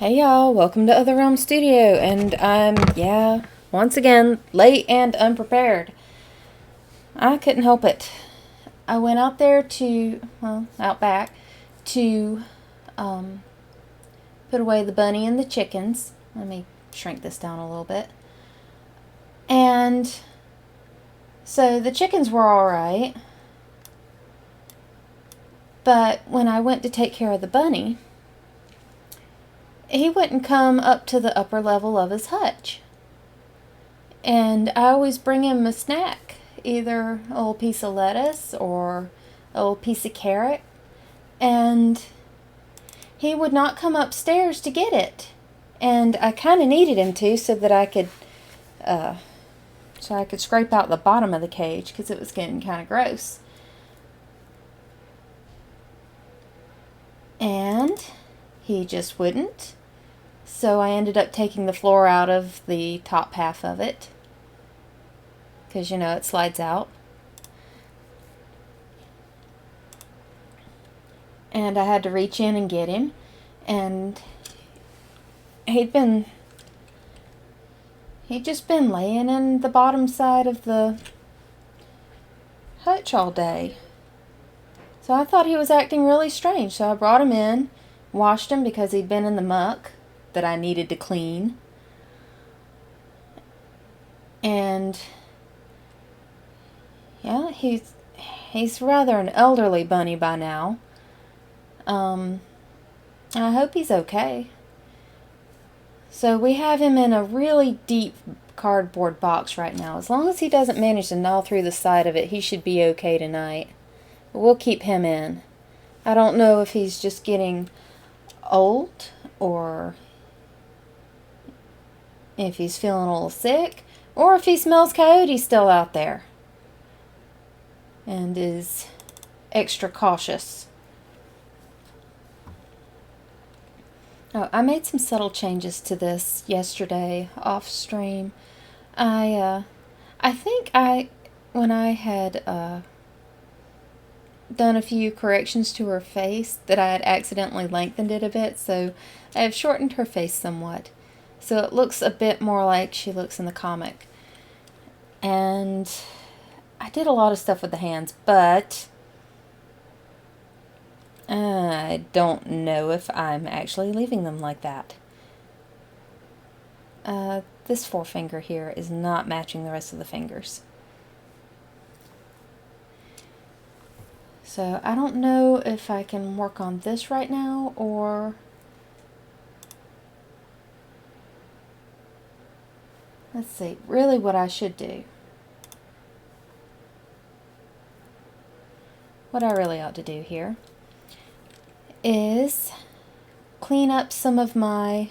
Hey y'all, welcome to Other Realm Studio, and once again, late and unprepared. I couldn't help it. I went out there out back, to put away the bunny and the chickens. Let me shrink this down a little bit. And so the chickens were alright, but when I went to take care of the bunny, he wouldn't come up to the upper level of his hutch. And I always bring him a snack, either a little piece of lettuce or a little piece of carrot. And he would not come upstairs to get it. And I kind of needed him to so that I could scrape out the bottom of the cage because it was getting kind of gross. And he just wouldn't. So I ended up taking the floor out of the top half of it, because it slides out. And I had to reach in and get him, and he'd just been laying in the bottom side of the hutch all day. So I thought he was acting really strange, so I brought him in, washed him because he'd been in the muck that I needed to clean. And yeah, he's rather an elderly bunny by now. I hope he's okay. So we have him in a really deep cardboard box right now. As long as he doesn't manage to gnaw through the side of it, he should be okay tonight. But we'll keep him in. I don't know if he's just getting old or if he's feeling a little sick, or if he smells coyote still out there and is extra cautious. Oh, I made some subtle changes to this yesterday off stream. I think when I had done a few corrections to her face, that I had accidentally lengthened it a bit, so I have shortened her face somewhat. So it looks a bit more like she looks in the comic. And I did a lot of stuff with the hands, but I don't know if I'm actually leaving them like that. This forefinger here is not matching the rest of the fingers. So I don't know if I can work on this right now, or let's see, really what I should do. What I really ought to do here is clean up some of my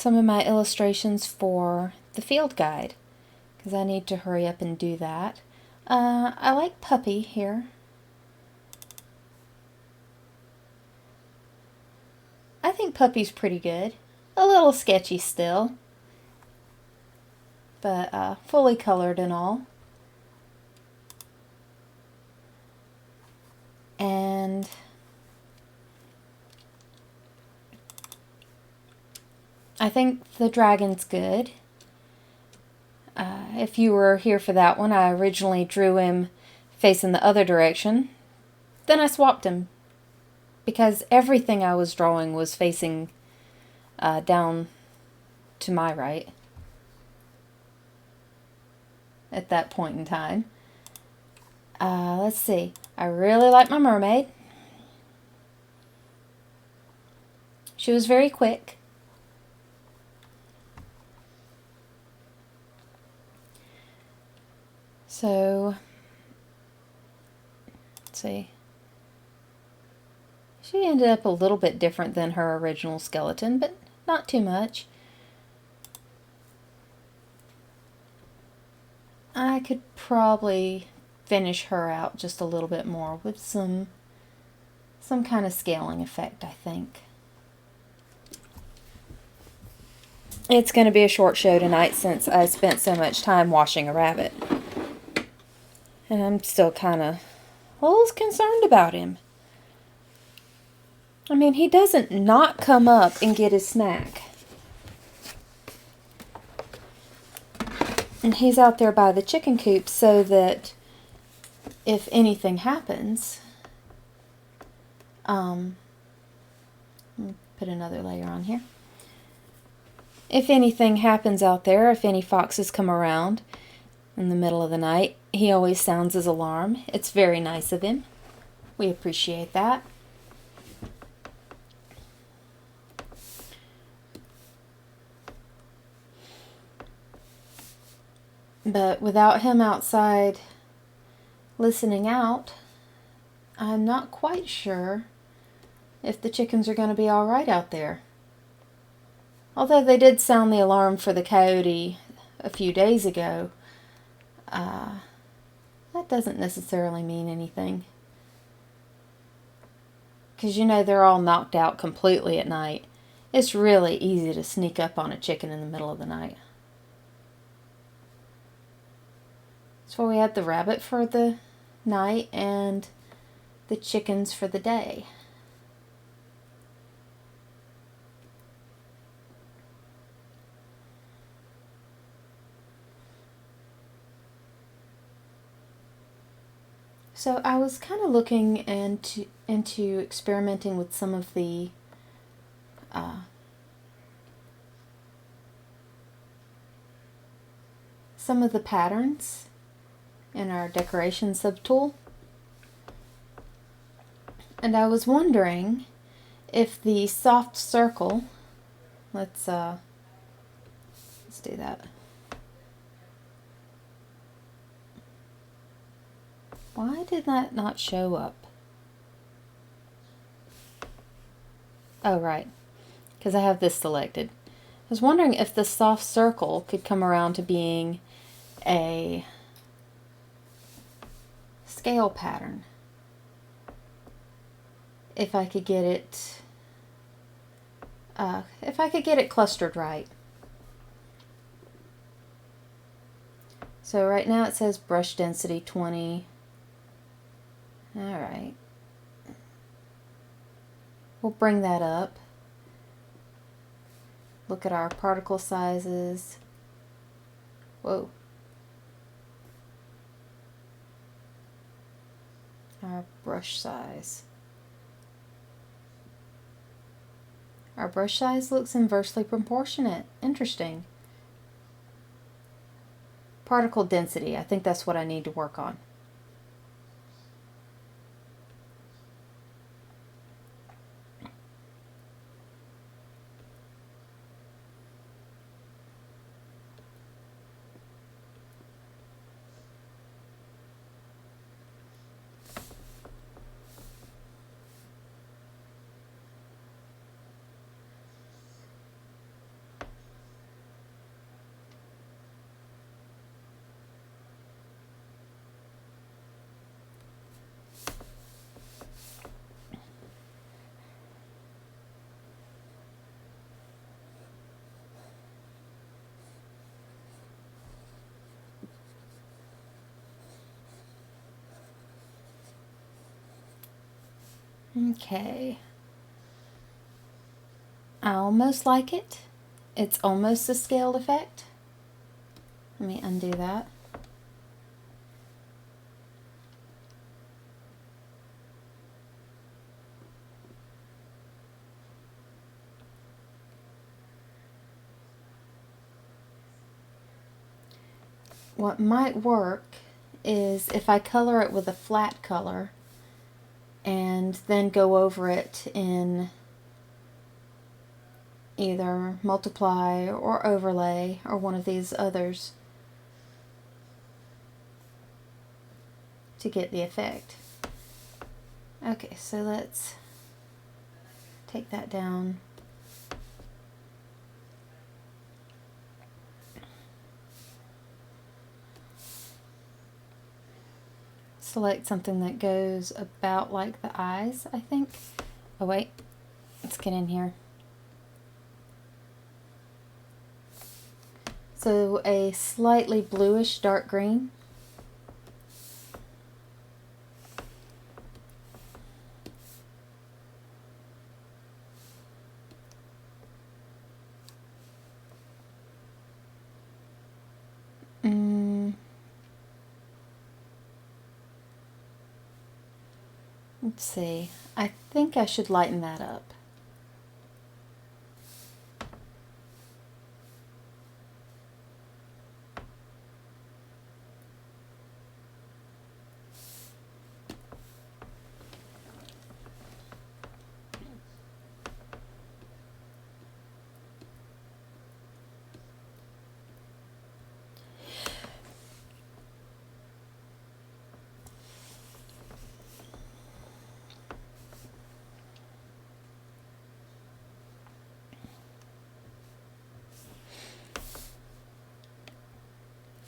illustrations for the field guide, because I need to hurry up and do that. I like Puppy here. I think Puppy's pretty good. A little sketchy still, but fully colored and all. And I think the dragon's good. If you were here for that one, I originally drew him facing the other direction. Then I swapped him, because everything I was drawing was facing down to my right at that point in time. Let's see. I really like my mermaid. She was very quick. So, let's see. She ended up a little bit different than her original skeleton, but not too much. I could probably finish her out just a little bit more with some kind of scaling effect, I think. It's going to be a short show tonight since I spent so much time washing a rabbit. And I'm still kind of a little concerned about him. I mean, he doesn't not come up and get his snack. And he's out there by the chicken coop so that if anything happens, let me put another layer on here. If anything happens out there, if any foxes come around in the middle of the night, he always sounds his alarm. It's very nice of him. We appreciate that. But without him outside listening out, I'm not quite sure if the chickens are going to be all right out there. Although they did sound the alarm for the coyote a few days ago, that doesn't necessarily mean anything. Because you know they're all knocked out completely at night. It's really easy to sneak up on a chicken in the middle of the night. So we had the rabbit for the night and the chickens for the day. So I was kind of looking into experimenting with some of the patterns in our decoration subtool. And I was wondering if the soft circle, let's do that. Why did that not show up? Oh, right, because I have this selected. I was wondering if the soft circle could come around to being a scale pattern. If I could get it clustered right. So right now it says brush density 20. Alright. We'll bring that up. Look at our particle sizes. Whoa. Our brush size. Our brush size looks inversely proportionate. Interesting. Particle density. I think that's what I need to work on. Okay. I almost like it. It's almost a scaled effect. Let me undo that. What might work is if I color it with a flat color and then go over it in either multiply or overlay or one of these others to get the effect. Okay, so let's take that down. Select something that goes about like the eyes, I think. Oh wait, let's get in here. So a slightly bluish dark green. Mm, let's see. I think I should lighten that up.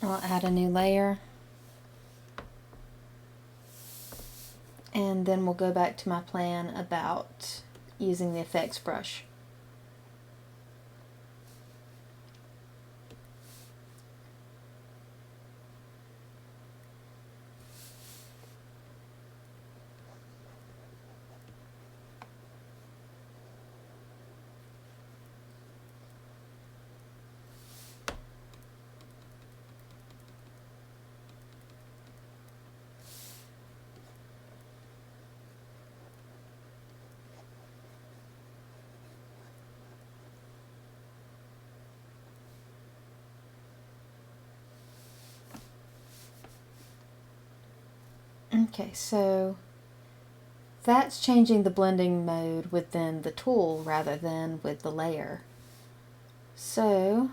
I'll add a new layer. And then we'll go back to my plan about using the effects brush. Okay, so that's changing the blending mode within the tool rather than with the layer. So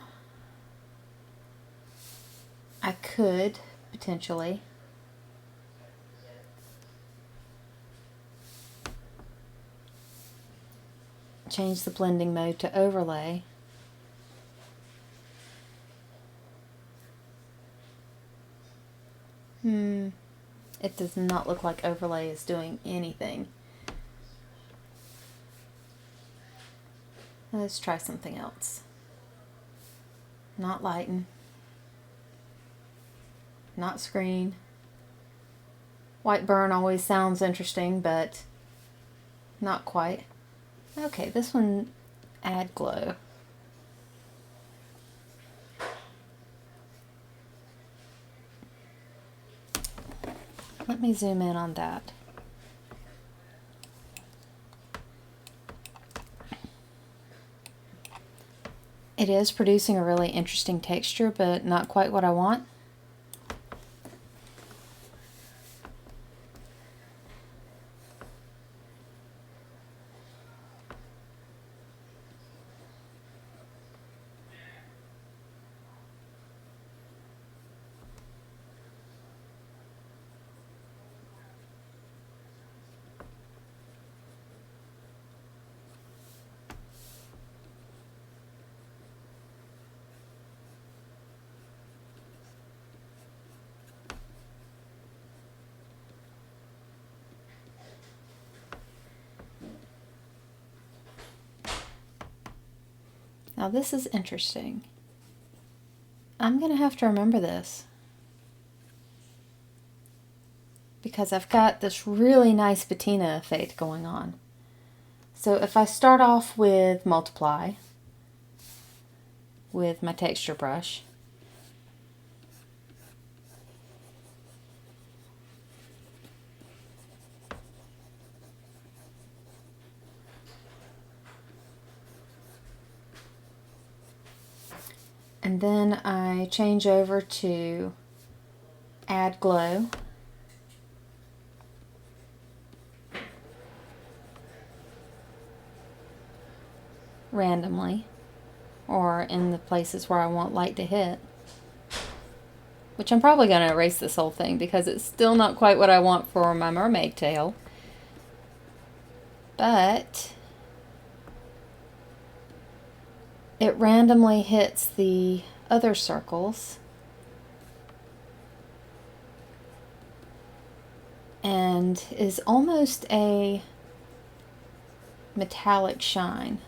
I could potentially change the blending mode to overlay. It does not look like overlay is doing anything. Let's try something else. Not lighten. Not screen. White burn always sounds interesting, but not quite. Okay, this one, add glow. Let me zoom in on that. It is producing a really interesting texture, but not quite what I want. Now this is interesting. I'm going to have to remember this because I've got this really nice patina effect going on. So if I start off with multiply with my texture brush, and then I change over to add glow, randomly, or in the places where I want light to hit, which I'm probably going to erase this whole thing because it's still not quite what I want for my mermaid tail. But it randomly hits the other circles and is almost a metallic shine.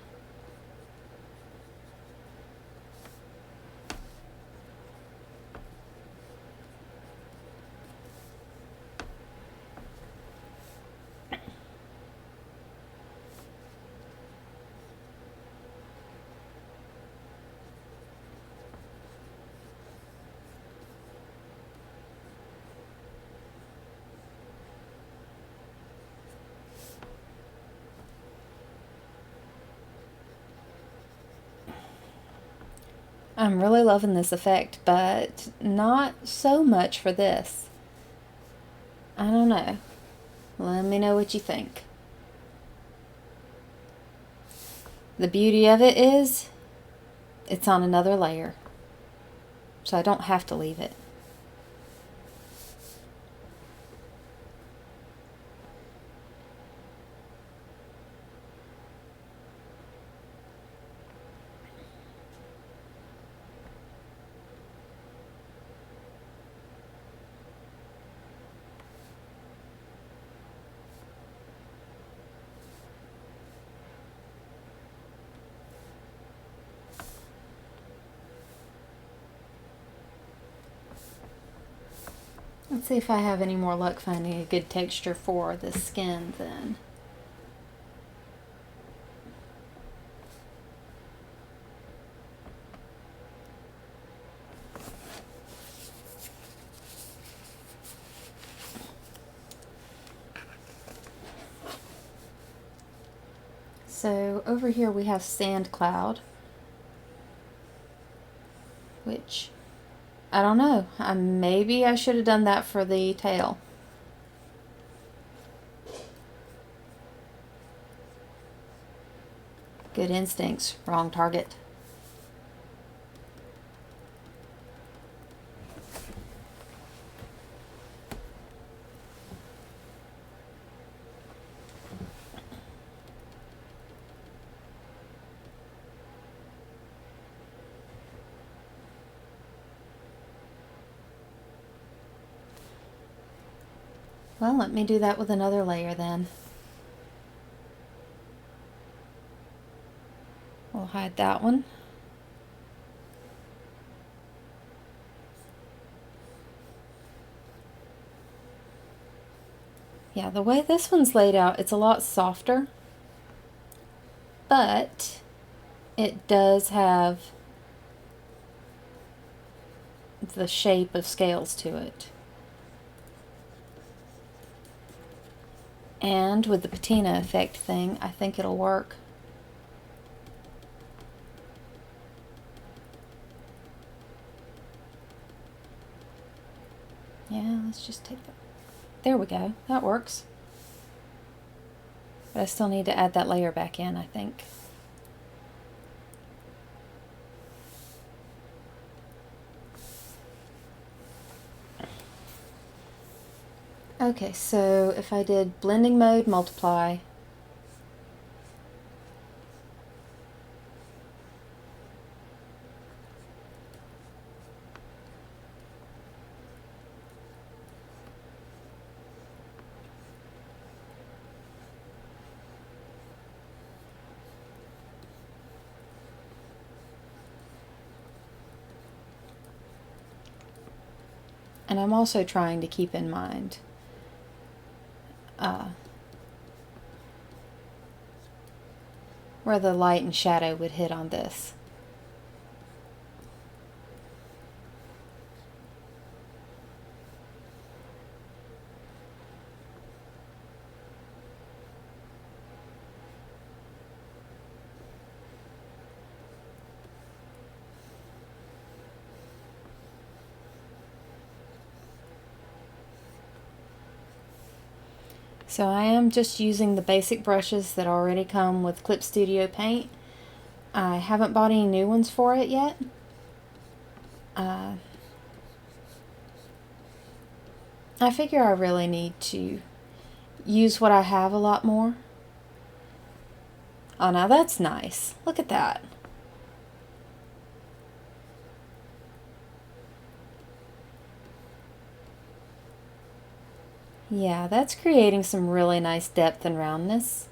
I'm really loving this effect, but not so much for this. I don't know. Let me know what you think. The beauty of it is it's on another layer, so I don't have to leave it. Let's see if I have any more luck finding a good texture for the skin then. So over here we have Sand Cloud, which I don't know. Maybe I should have done that for the tail. Good instincts, wrong target. Well, let me do that with another layer then. We'll hide that one. Yeah, the way this one's laid out, it's a lot softer, but it does have the shape of scales to it. And with the patina effect thing, I think it'll work. Yeah, let's just take that. There we go. That works. But I still need to add that layer back in, I think. Okay, so if I did blending mode, multiply, and I'm also trying to keep in mind where the light and shadow would hit on this. So I am just using the basic brushes that already come with Clip Studio Paint. I haven't bought any new ones for it yet. I figure I really need to use what I have a lot more. Oh, now that's nice. Look at that. Yeah, that's creating some really nice depth and roundness.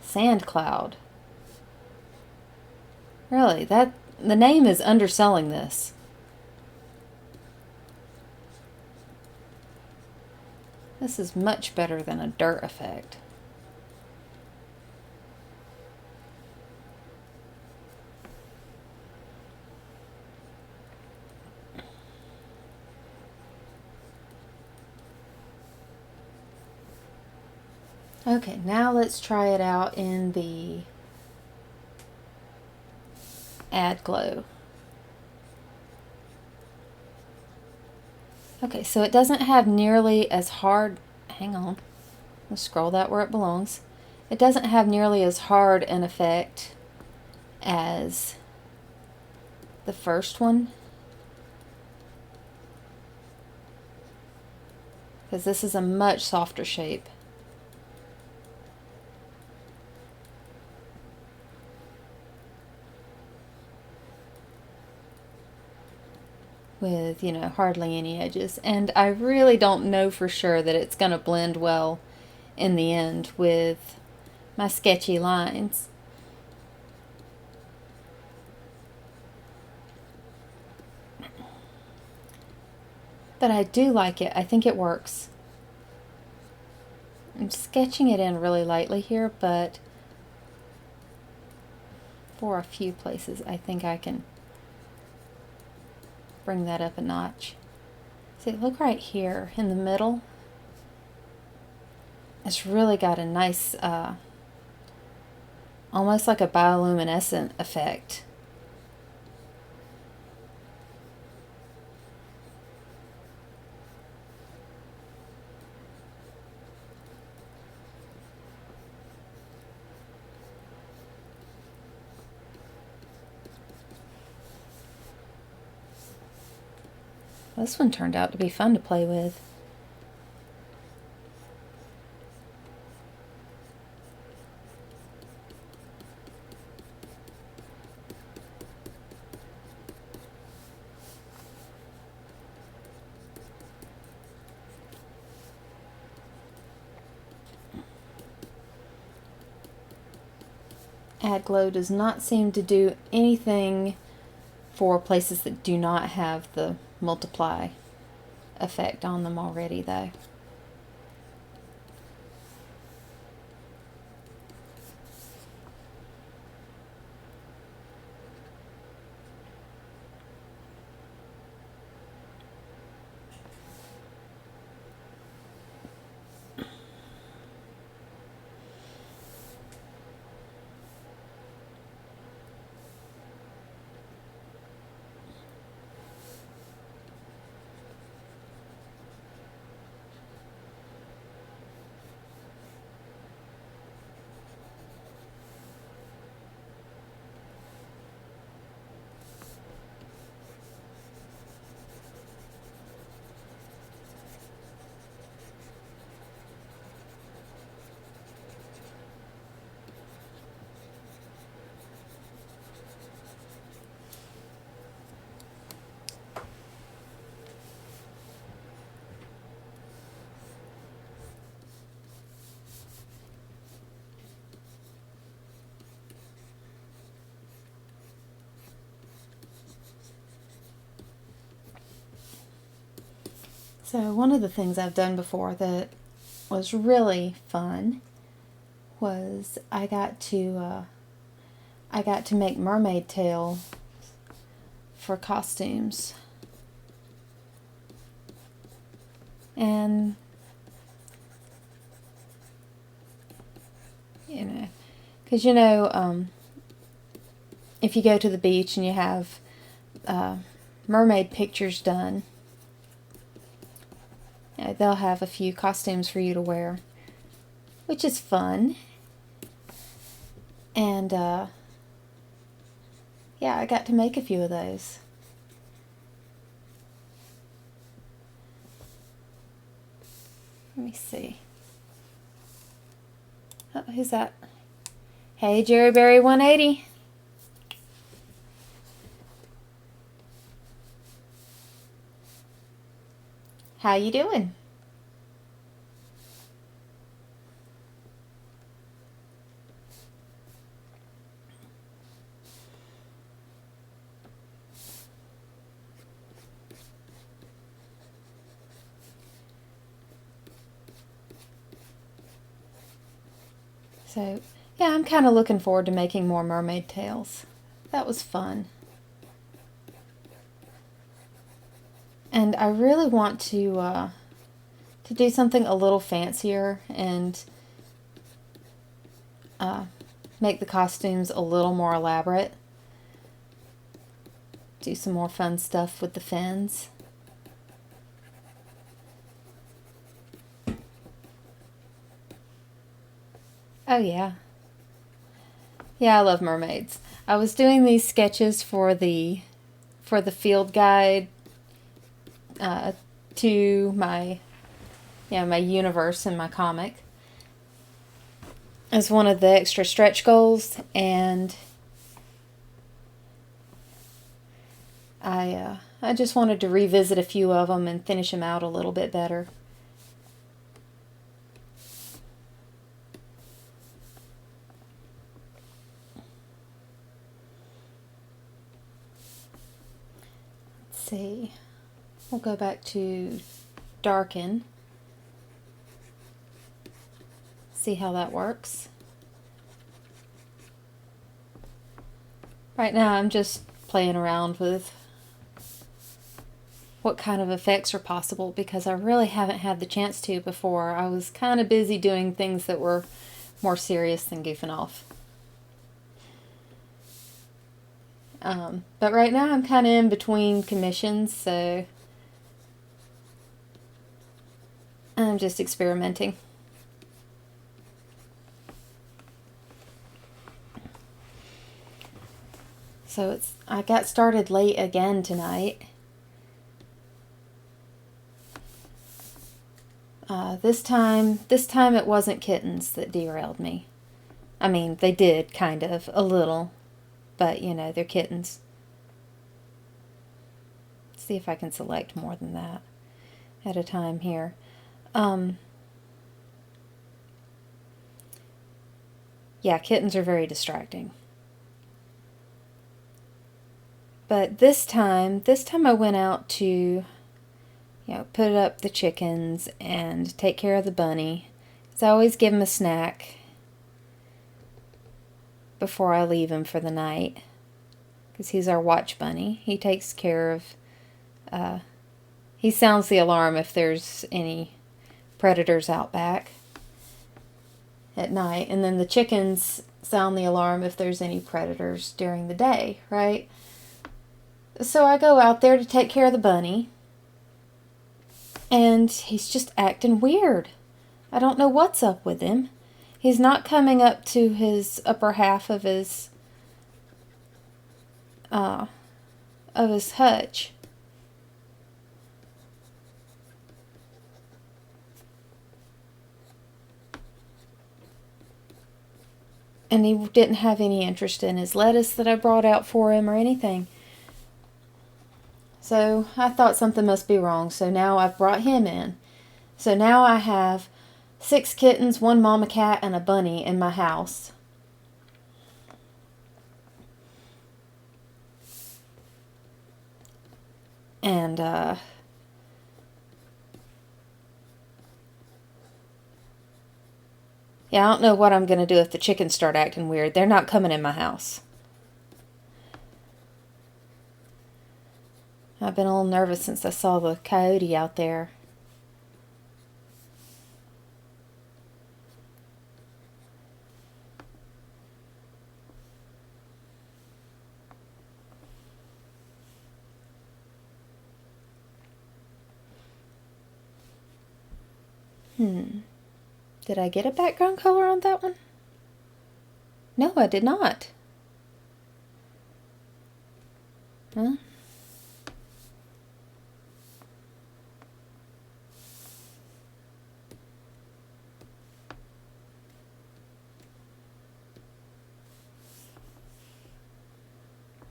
Sand Cloud. Really, the name is underselling this. This is much better than a dirt effect. Okay, now let's try it out in the add glow. Okay, so it doesn't have nearly as hard, hang on, let's scroll that where it belongs. It doesn't have nearly as hard an effect as the first one, because this is a much softer shape. With, you know, hardly any edges. And I really don't know for sure that it's going to blend well in the end with my sketchy lines. But I do like it. I think it works. I'm sketching it in really lightly here, but for a few places I think I can bring that up a notch. See, look right here in the middle. It's really got a nice, almost like a bioluminescent effect. This one turned out to be fun to play with. Add glow does not seem to do anything for places that do not have the multiply effect on them already, though. So one of the things I've done before that was really fun was I got to make mermaid tail for costumes. And you know, because if you go to the beach and you have mermaid pictures done, they'll have a few costumes for you to wear, which is fun. And yeah, I got to make a few of those. Let me see. Oh, who's that? Hey, Jerry Berry 180. How you doing? So, yeah, I'm kind of looking forward to making more mermaid tails. That was fun. And I really want to do something a little fancier and make the costumes a little more elaborate. Do some more fun stuff with the fins. Oh yeah. Yeah, I love mermaids. I was doing these sketches for the field guide to my universe and my comic as one of the extra stretch goals, and I just wanted to revisit a few of them and finish them out a little bit better. Let's see. We'll go back to darken. See how that works. Right now I'm just playing around with what kind of effects are possible because I really haven't had the chance to before. I was kind of busy doing things that were more serious than goofing off. But right now I'm kind of in between commissions, so I'm just experimenting. So I got started late again tonight. This time it wasn't kittens that derailed me. I mean, they did, kind of, a little. But, you know, they're kittens. Let's see if I can select more than that at a time here. Yeah, kittens are very distracting. But this time I went out to, put up the chickens and take care of the bunny. So I always give him a snack before I leave him for the night, because he's our watch bunny. He takes care of, he sounds the alarm if there's any predators out back at night, and then the chickens sound the alarm if there's any predators during the day, right? So I go out there to take care of the bunny, and he's just acting weird. I don't know what's up with him. He's not coming up to his upper half of his hutch. And he didn't have any interest in his lettuce that I brought out for him or anything. So I thought something must be wrong, so now I've brought him in. So now I have 6 kittens, 1 mama cat, and a bunny in my house. And, yeah, I don't know what I'm going to do if the chickens start acting weird. They're not coming in my house. I've been a little nervous since I saw the coyote out there. Did I get a background color on that one? No, I did not. Huh?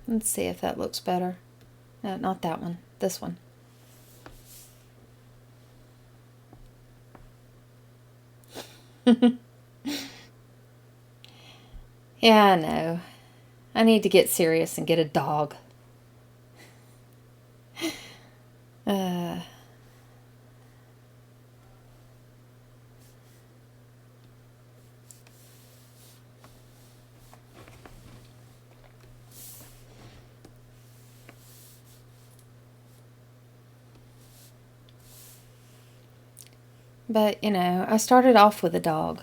Let's see if that looks better. No, not that one. This one. Yeah, I know. I need to get serious and get a dog. But, I started off with a dog.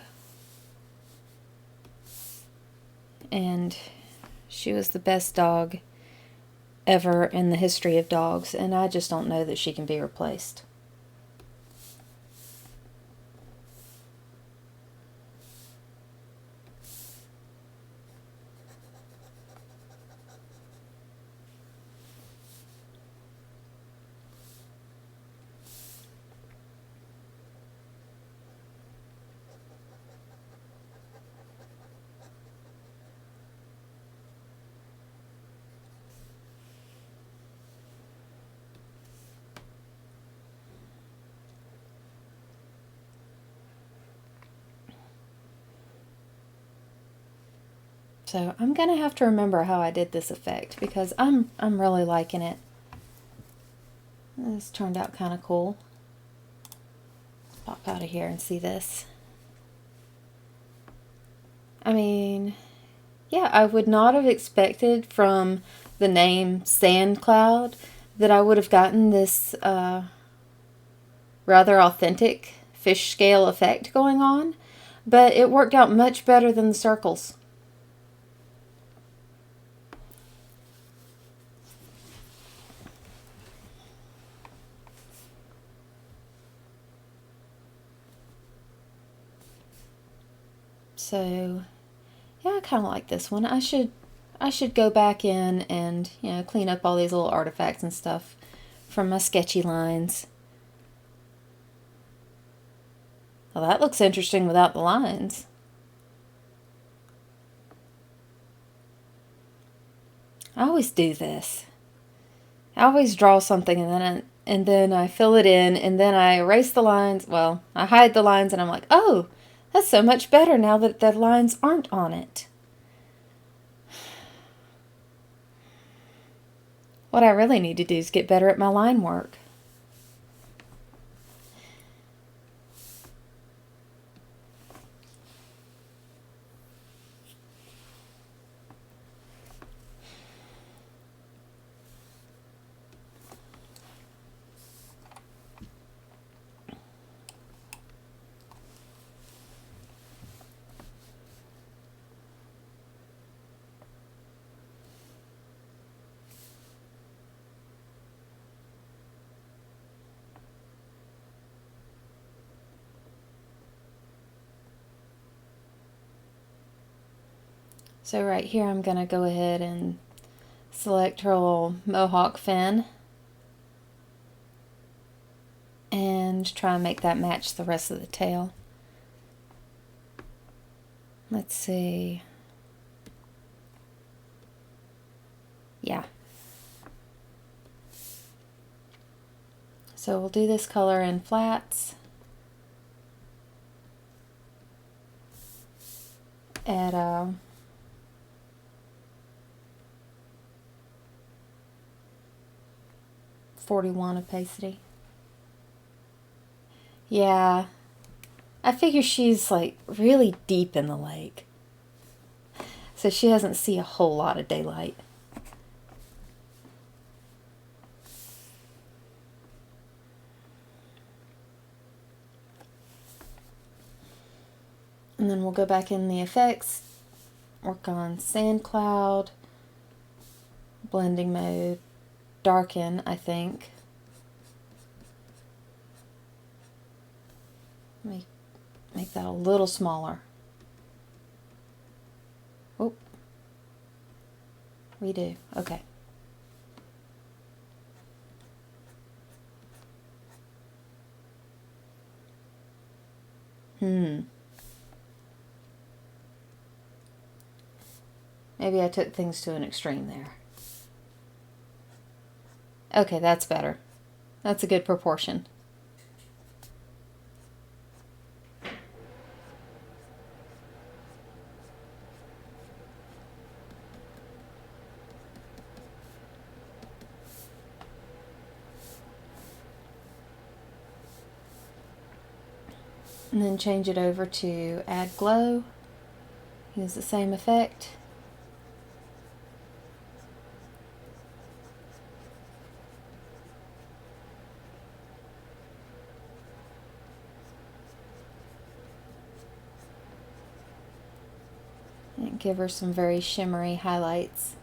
And she was the best dog ever in the history of dogs, and I just don't know that she can be replaced. So I'm gonna have to remember how I did this effect because I'm really liking it. This turned out kind of cool. Let's pop out of here and see this. I mean, yeah, I would not have expected from the name Sand Cloud that I would have gotten this rather authentic fish scale effect going on, but it worked out much better than the circles. So, yeah, I kind of like this one. I should go back in and, clean up all these little artifacts and stuff from my sketchy lines. Well, that looks interesting without the lines. I always do this. I always draw something and then I fill it in and then I erase the lines. Well, I hide the lines and I'm like, oh, that's so much better now that the lines aren't on it. What I really need to do is get better at my line work. So right here I'm going to go ahead and select her little mohawk fin and try and make that match the rest of the tail. Let's see. Yeah. So we'll do this color in flats at 41 opacity. Yeah, I figure she's like really deep in the lake, so she doesn't see a whole lot of daylight. And then we'll go back in the effects, work on sand cloud, blending mode, darken, I think. Make that a little smaller. Oh, redo. Okay. Maybe I took things to an extreme there. Okay, that's better. That's a good proportion. And then change it over to add glow. Use the same effect. And give her some very shimmery highlights.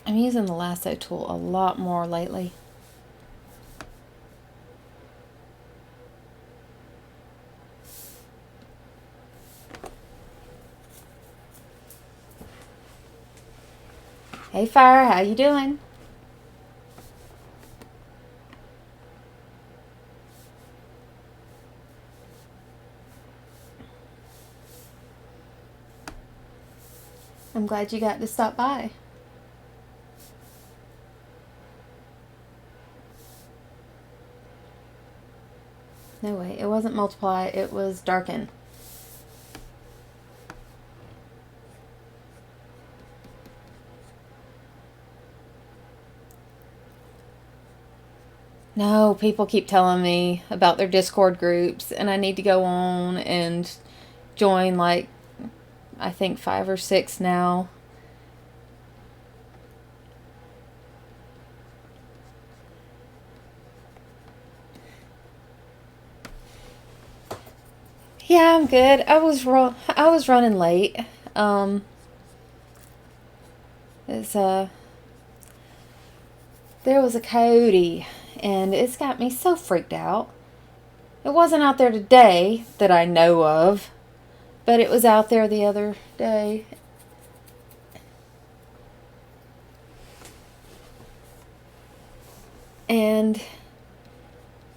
I'm using the lasso tool a lot more lately. Hey Fire, how you doing? I'm glad you got to stop by. No way, it wasn't multiply, it was darken. No, people keep telling me about their Discord groups, and I need to go on and join, like, I think 5 or 6 now. Yeah, I'm good. I was running late. It's there was a coyote, and it's got me so freaked out. It wasn't out there today that I know of, but it was out there the other day. And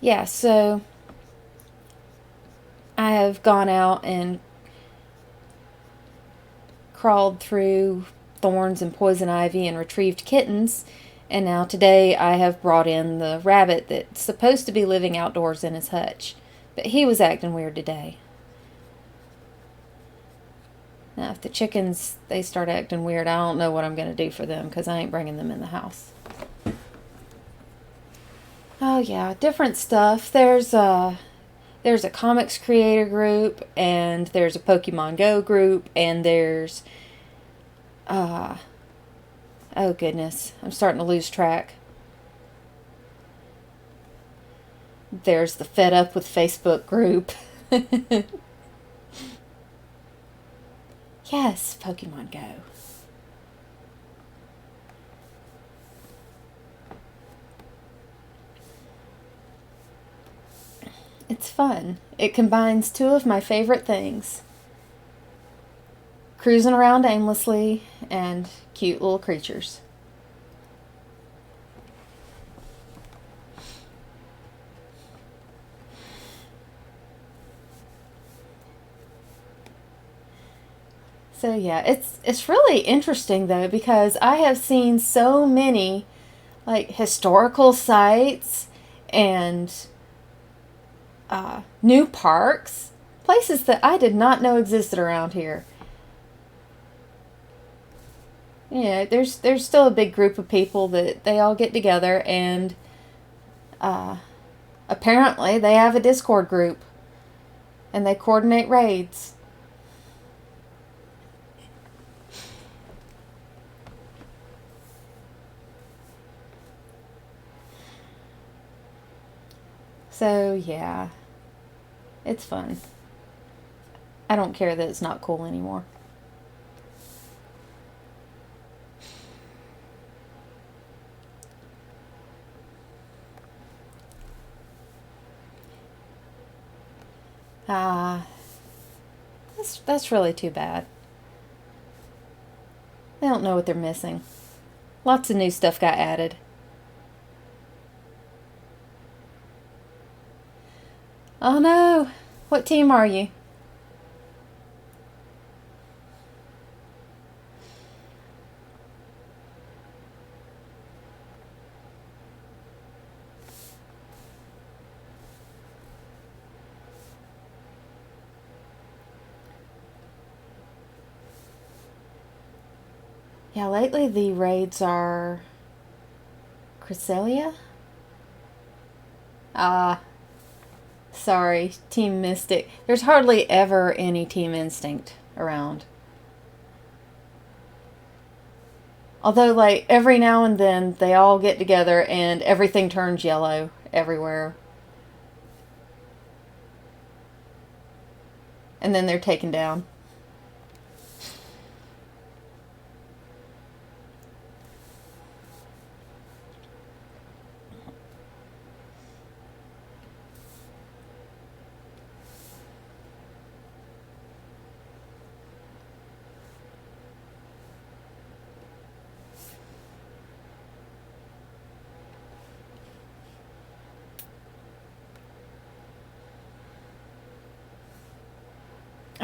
yeah, so I have gone out and crawled through thorns and poison ivy and retrieved kittens. And now today I have brought in the rabbit that's supposed to be living outdoors in his hutch. But he was acting weird today. Now if the chickens, they start acting weird, I don't know what I'm going to do for them because I ain't bringing them in the house. Oh yeah, different stuff. There's a comics creator group, and there's a Pokemon Go group, and there's oh goodness, I'm starting to lose track. There's the Fed Up with Facebook group. Yes, Pokemon Go. It's fun. It combines two of my favorite things: cruising around aimlessly and cute little creatures. So yeah, it's really interesting though, because I have seen so many like historical sites and new parks, places that I did not know existed around here. Yeah, there's still a big group of people that they all get together, and apparently they have a Discord group and they coordinate raids. So yeah, it's fun. I don't care that it's not cool anymore. Ah, that's really too bad. They don't know what they're missing. Lots of new stuff got added. Oh no! What team are you? Yeah, lately the raids are Cresselia? Ah, sorry, Team Mystic. There's hardly ever any Team Instinct around. Although, like, every now and then they all get together and everything turns yellow everywhere. And then they're taken down.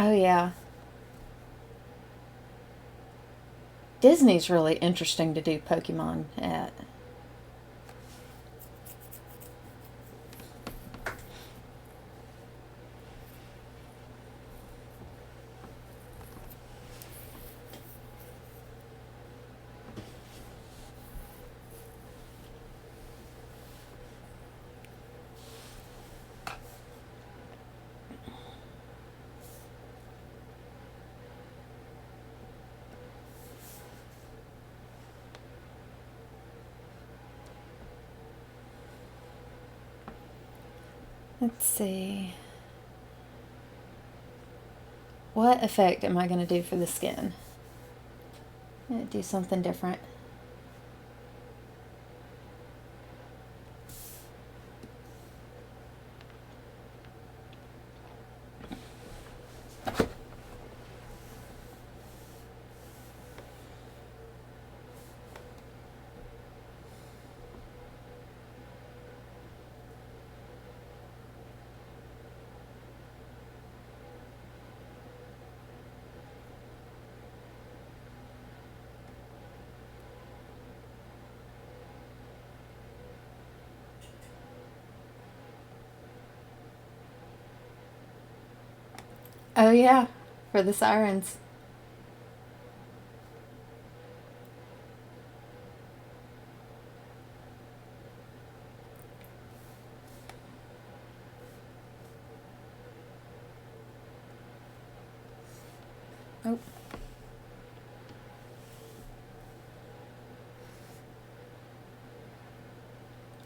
Oh, yeah. Disney's really interesting to do Pokemon at. Let's see. What effect am I going to do for the skin? I'm going to do something different. Oh, yeah, for the sirens. Oh,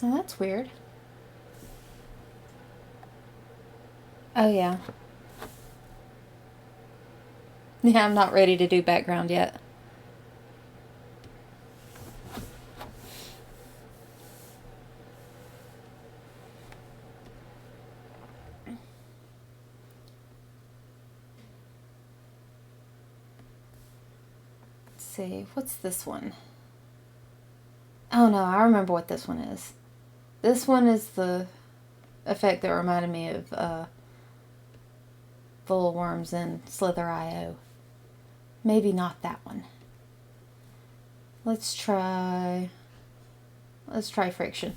oh, that's weird. Oh, yeah. Yeah, I'm not ready to do background yet. Let's see, what's this one? Oh, no, I remember what this one is. This one is the effect that reminded me of Full of Worms and Slither.io. Maybe not that one. Let's try Friction.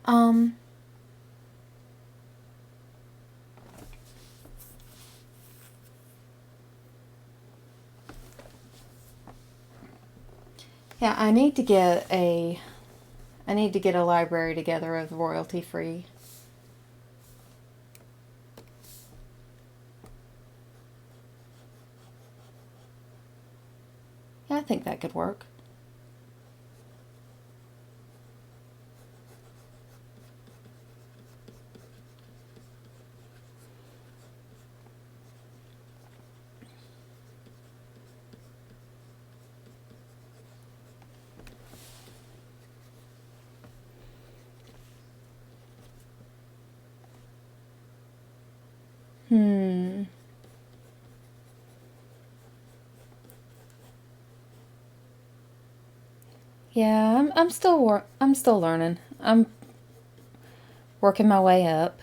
Um, yeah, I need to get a library together of royalty free. Yeah, I think that could work. Hmm. Yeah, I'm still learning. I'm working my way up.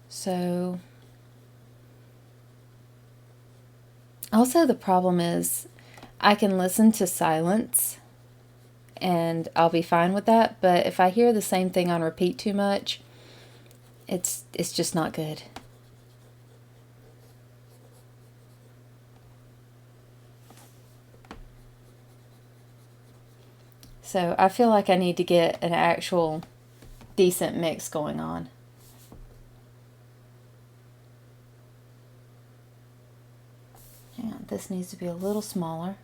So, also the problem is I can listen to silence and I'll be fine with that, but if I hear the same thing on repeat too much, it's just not good. So, I feel like I need to get an actual decent mix going on. Hang on, this needs to be a little smaller.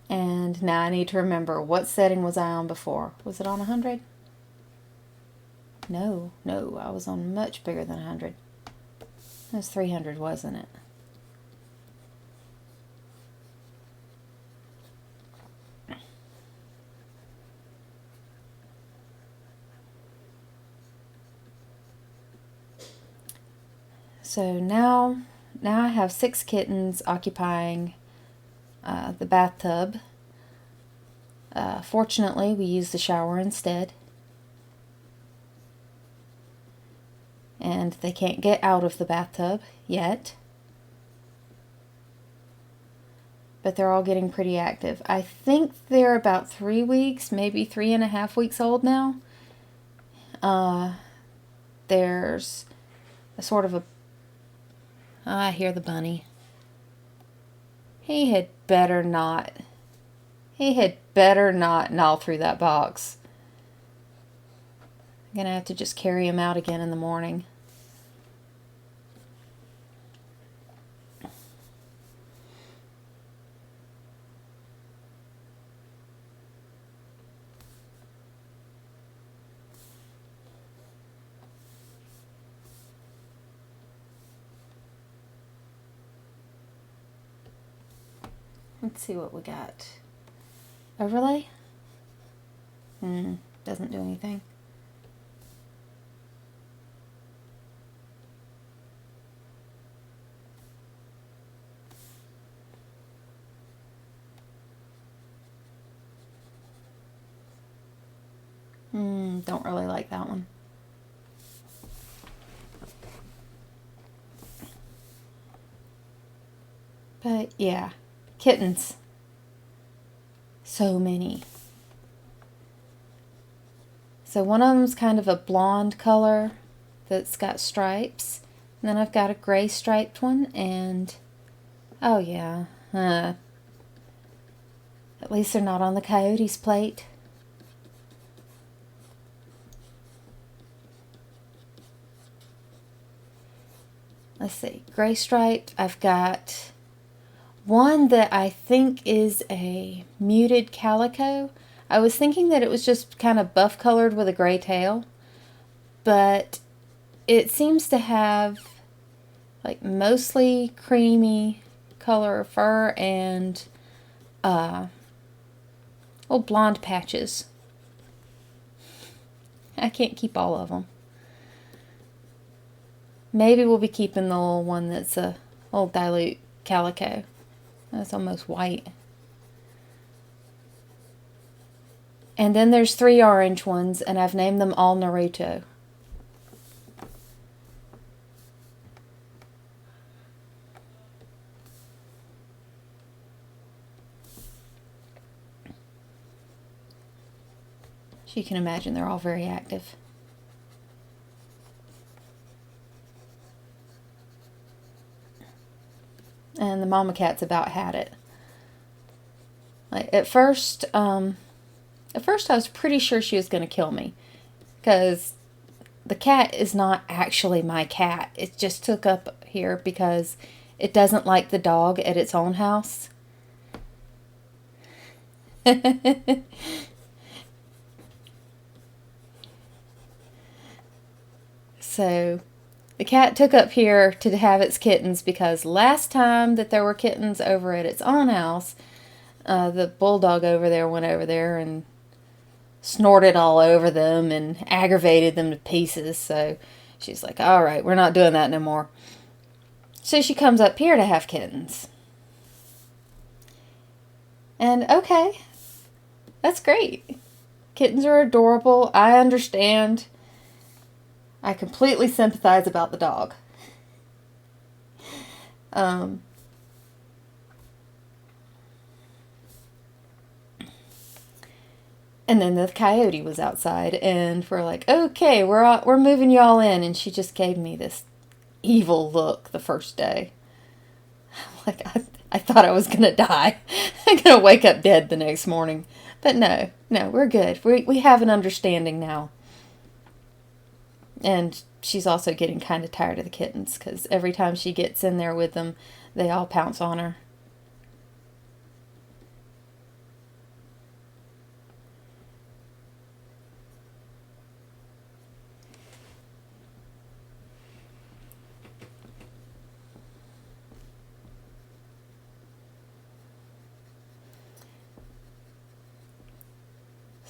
And And now I need to remember, what setting was I on before? Was it on 100? No, I was on much bigger than 100. It was 300, wasn't it? So now I have 6 kittens occupying the bathtub. Fortunately, we use the shower instead. And they can't get out of the bathtub yet. But they're all getting pretty active. I think they're about 3 weeks, maybe 3.5 weeks old now. There's a sort of a... I hear the bunny. He had better not gnaw through that box. I'm going to have to just carry him out again in the morning. Let's see what we got. Overlay? Doesn't do anything. Don't really like that one. But yeah, kittens. So many. So one of them's kind of a blonde color that's got stripes. And then I've got a gray striped one, and oh yeah, at least they're not on the coyote's plate. Let's see, gray striped. I've got one that I think is a muted calico. I was thinking that it was just kind of buff colored with a gray tail, but it seems to have like mostly creamy color fur and little blonde patches. I can't keep all of them. Maybe we'll be keeping the little one that's a little dilute calico. That's almost white. And then there's 3 orange ones, and I've named them all Naruto. So you can imagine they're all very active. And the mama cat's about had it. Like at first I was pretty sure she was going to kill me, because the cat is not actually my cat. It just took up here because it doesn't like the dog at its own house. So the cat took up here to have its kittens, because last time that there were kittens over at its own house, the bulldog over there went over there and snorted all over them and aggravated them to pieces. So she's like, all right, we're not doing that no more. So she comes up here to have kittens. And okay, that's great. Kittens are adorable. I understand. I completely sympathize about the dog. And then the coyote was outside, and we're like, okay, we're moving y'all in. And she just gave me this evil look the first day. Like, I thought I was going to die. I'm going to wake up dead the next morning. But no, we're good. We have an understanding now. And she's also getting kind of tired of the kittens, because every time she gets in there with them, they all pounce on her.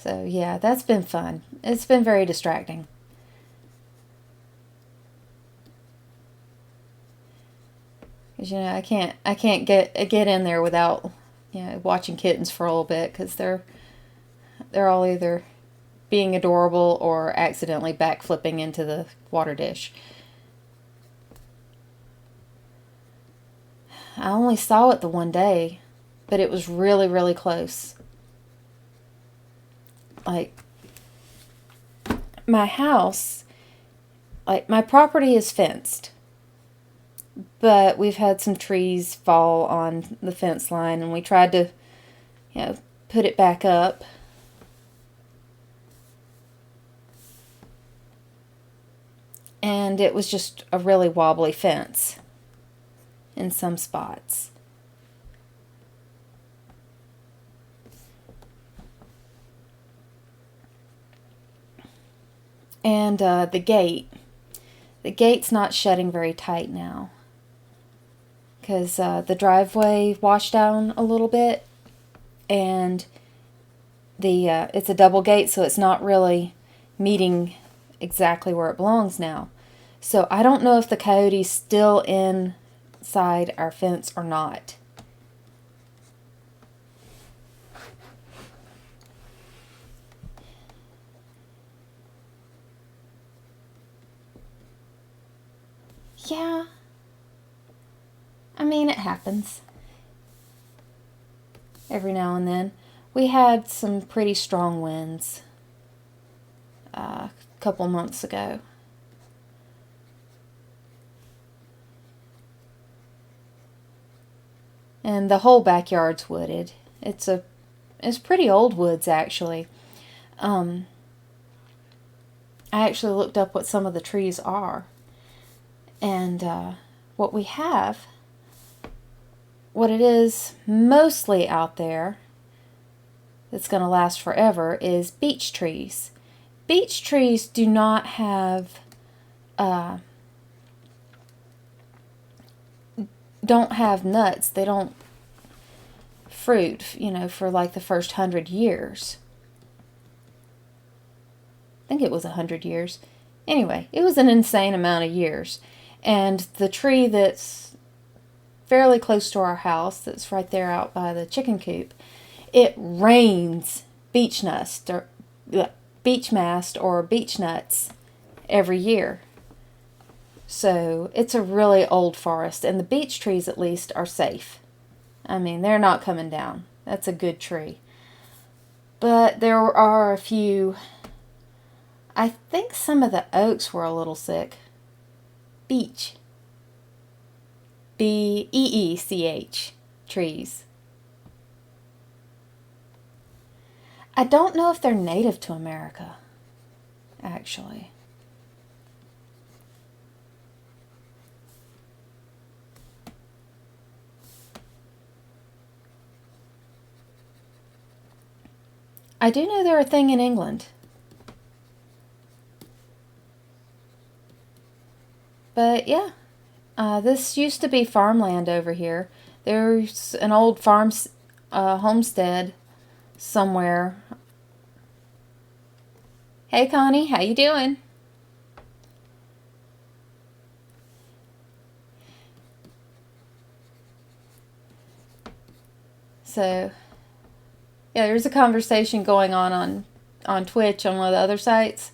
So yeah, that's been fun. It's been very distracting. Because I can't get in there without watching kittens for a little bit, because they're all either being adorable or accidentally backflipping into the water dish. I only saw it the one day, but it was really, really close. Like, my house, like, my property is fenced, but we've had some trees fall on the fence line, and we tried to, put it back up. And it was just a really wobbly fence in some spots. And the gate's not shutting very tight now, because the driveway washed down a little bit, and it's a double gate, so it's not really meeting exactly where it belongs now. So I don't know if the coyote's still inside our fence or not. Yeah, I mean, it happens every now and then. We had some pretty strong winds a couple months ago. And the whole backyard's wooded. It's pretty old woods, actually. I actually looked up what some of the trees are. And what we have, what it is mostly out there that's going to last forever, is beech trees. Beech trees do not have don't have nuts. They don't fruit, for like the first 100 years. I think it was 100 years. Anyway, it was an insane amount of years. And the tree that's fairly close to our house, that's right there out by the chicken coop, it rains beech nuts or beech mast or beech nuts every year. So it's a really old forest, and the beech trees at least are safe. I mean, they're not coming down. That's a good tree. But there are a few, I think some of the oaks were a little sick. Beech. Beech trees. I don't know if they're native to America, actually. I do know they're a thing in England. But yeah, this used to be farmland over here. There's an old homestead somewhere. Hey Connie, how you doing? So, yeah, there's a conversation going on Twitch on one of the other sites.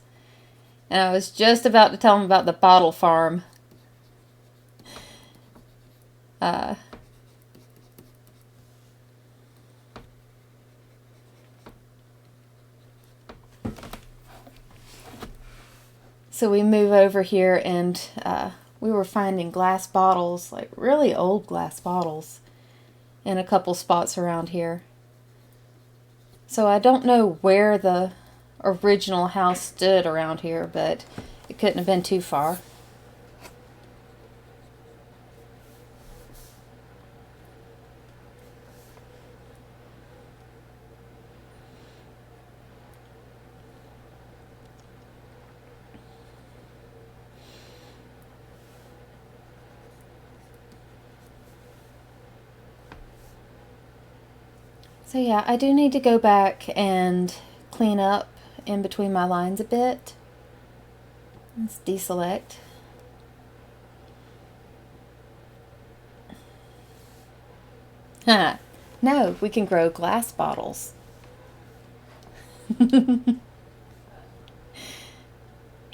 And I was just about to tell them about the bottle farm. So we move over here, and we were finding glass bottles, like really old glass bottles, in a couple spots around here. So I don't know where the original house stood around here, but it couldn't have been too far. So yeah, I do need to go back and clean up in between my lines a bit. Let's deselect. No, we can grow glass bottles.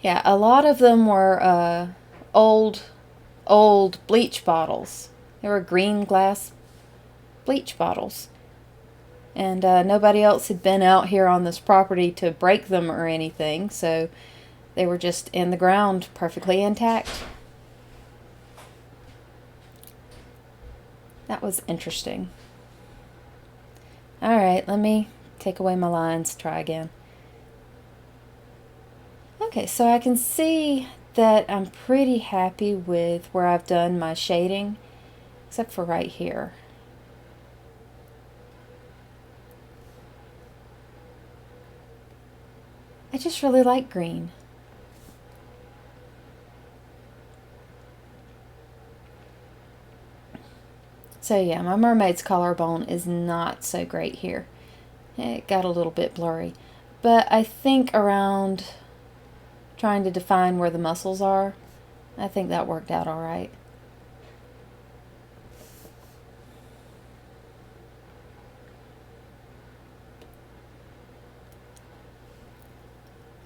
Yeah, a lot of them were old bleach bottles. They were green glass bleach bottles. And nobody else had been out here on this property to break them or anything, so they were just in the ground perfectly intact. That was interesting. Alright, let me take away my lines, try again. Okay, so I can see that I'm pretty happy with where I've done my shading, except for right here. I just really like green. So yeah, my mermaid's collarbone is not so great here. It got a little bit blurry. But I think around trying to define where the muscles are, I think that worked out all right.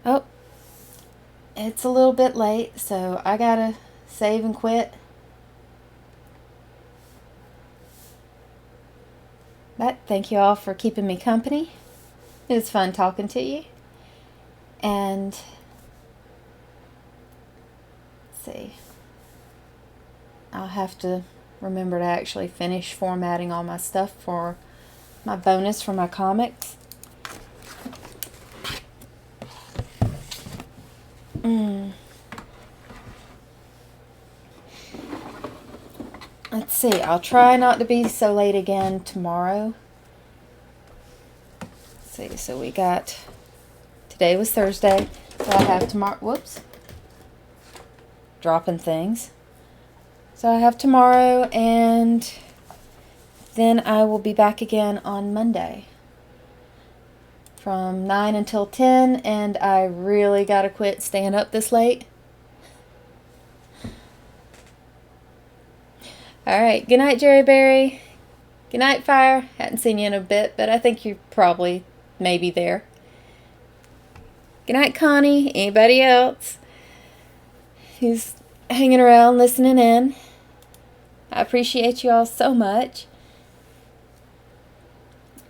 Oh, it's a little bit late, so I gotta save and quit. But thank you all for keeping me company. It was fun talking to you. And let's see. I'll have to remember to actually finish formatting all my stuff for my bonus for my comics. Let's see, I'll try not to be so late again tomorrow. Let's see, so we got, today was Thursday, so I have tomorrow, whoops, dropping things. So I have tomorrow, and then I will be back again on Monday from 9 until 10, and I really gotta quit staying up this late. Alright, good night, Jerry Berry. Good night, Fire. Hadn't seen you in a bit, but I think you're probably maybe there. Good night, Connie. Anybody else who's hanging around listening in? I appreciate you all so much.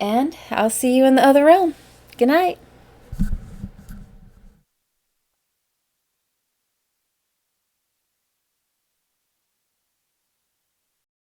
And I'll see you in the other realm. Good night.